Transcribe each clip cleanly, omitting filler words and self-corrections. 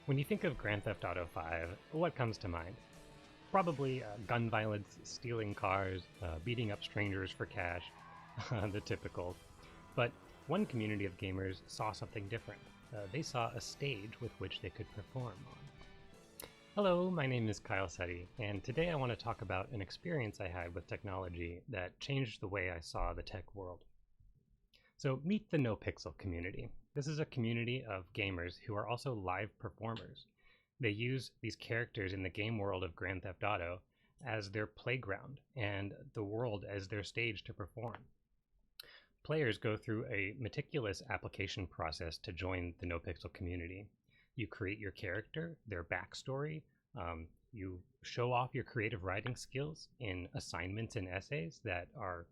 When you think of Grand Theft Auto 5, what comes to mind? Probably gun violence, stealing cars, beating up strangers for cash, the typical. But one community of gamers saw something different. They saw a stage with which they could perform on. Hello, my name is Kyle Seti, and today I want to talk about an experience I had with technology that changed the way I saw the tech world. So meet the NoPixel community. This is a community of gamers who are also live performers. They use these characters in the game world of Grand Theft Auto as their playground and the world as their stage to perform. Players go through a meticulous application process to join the NoPixel community. You create your character, their backstory, you show off your creative writing skills in assignments and essays that are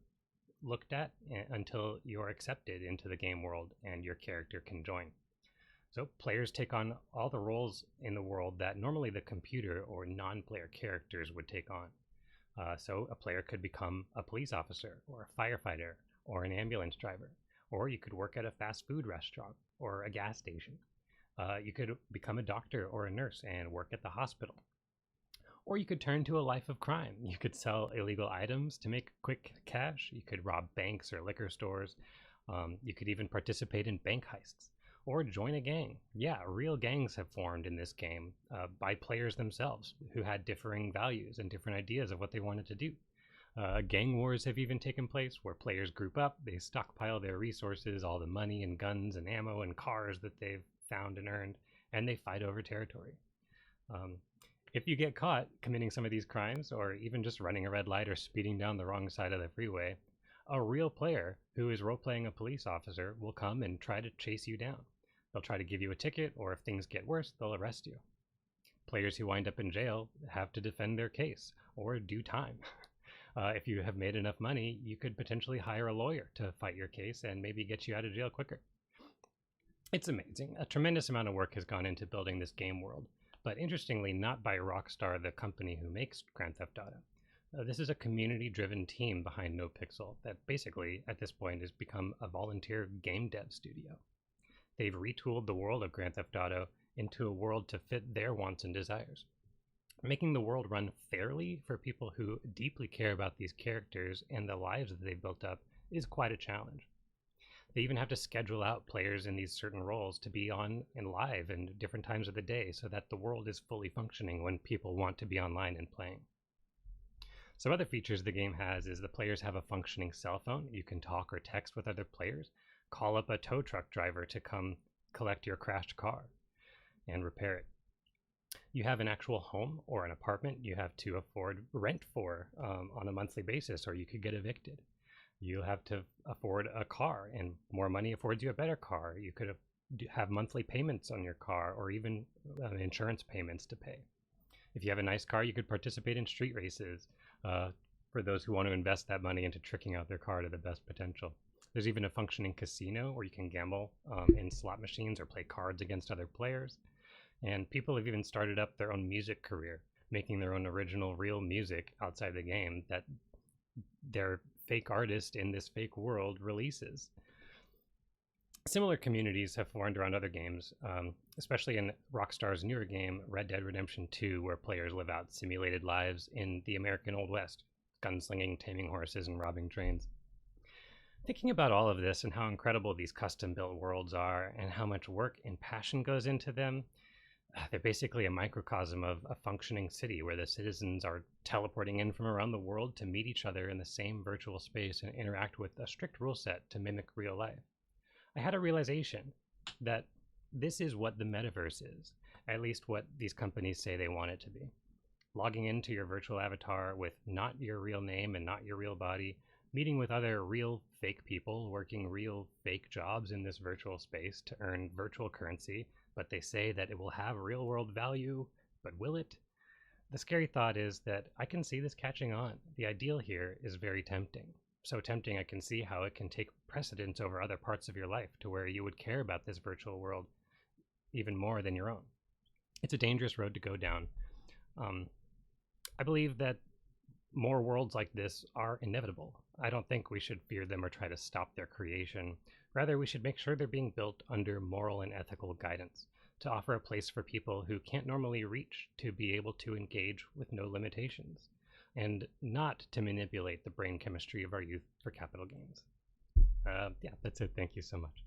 looked at until you're accepted into the game world and your character can join. So players take on all the roles in the world that normally the computer or non-player characters would take on. So a player could become a police officer or a firefighter or an ambulance driver, or you could work at a fast food restaurant or a gas station. You could become a doctor or a nurse and work at the hospital. Or you could turn to a life of crime. You could sell illegal items to make quick cash. You could rob banks or liquor stores. You could even participate in bank heists or join a gang. Yeah, real gangs have formed in this game by players themselves who had differing values and different ideas of what they wanted to do. Gang wars have even taken place where players group up, they stockpile their resources, all the money and guns and ammo and cars that they've found and earned, and they fight over territory. If you get caught committing some of these crimes, or even just running a red light or speeding down the wrong side of the freeway, a real player who is role-playing a police officer will come and try to chase you down. They'll try to give you a ticket, or if things get worse, they'll arrest you. Players who wind up in jail have to defend their case, or do time. If you have made enough money, you could potentially hire a lawyer to fight your case and maybe get you out of jail quicker. It's amazing. A tremendous amount of work has gone into building this game world. But interestingly, not by Rockstar, the company who makes Grand Theft Auto. This is a community-driven team behind NoPixel that basically, at this point, has become a volunteer game dev studio. They've retooled the world of Grand Theft Auto into a world to fit their wants and desires. Making the world run fairly for people who deeply care about these characters and the lives that they've built up is quite a challenge. They even have to schedule out players in these certain roles to be on and live in different times of the day so that the world is fully functioning when people want to be online and playing. Some other features the game has is the players have a functioning cell phone. You can talk or text with other players, call up a tow truck driver to come collect your crashed car and repair it. You have an actual home or an apartment you have to afford rent for on a monthly basis, or you could get evicted. You have to afford a car, and more money affords you a better car. You could have monthly payments on your car, or even insurance payments to pay. If you have a nice car, you could participate in street races for those who want to invest that money into tricking out their car to the best potential. There's even a functioning casino where you can gamble in slot machines or play cards against other players. And people have even started up their own music career, making their own original real music outside the game that their fake artist in this fake world releases. Similar communities have formed around other games, especially in Rockstar's newer game, Red Dead Redemption 2, where players live out simulated lives in the American Old West, gunslinging, taming horses, and robbing trains. Thinking about all of this and how incredible these custom-built worlds are and how much work and passion goes into them, they're basically a microcosm of a functioning city where the citizens are teleporting in from around the world to meet each other in the same virtual space and interact with a strict rule set to mimic real life. I had a realization that this is what the metaverse is, at least what these companies say they want it to be. Logging into your virtual avatar with not your real name and not your real body, meeting with other real fake people working real fake jobs in this virtual space to earn virtual currency, but they say that it will have real world value, but will it? The scary thought is that I can see this catching on. The ideal here is very tempting. So tempting I can see how it can take precedence over other parts of your life to where you would care about this virtual world even more than your own. It's a dangerous road to go down. I believe that more worlds like this are inevitable. I don't think we should fear them or try to stop their creation. Rather, we should make sure they're being built under moral and ethical guidance to offer a place for people who can't normally reach to be able to engage with no limitations, and not to manipulate the brain chemistry of our youth for capital gains. Yeah, that's it. Thank you so much.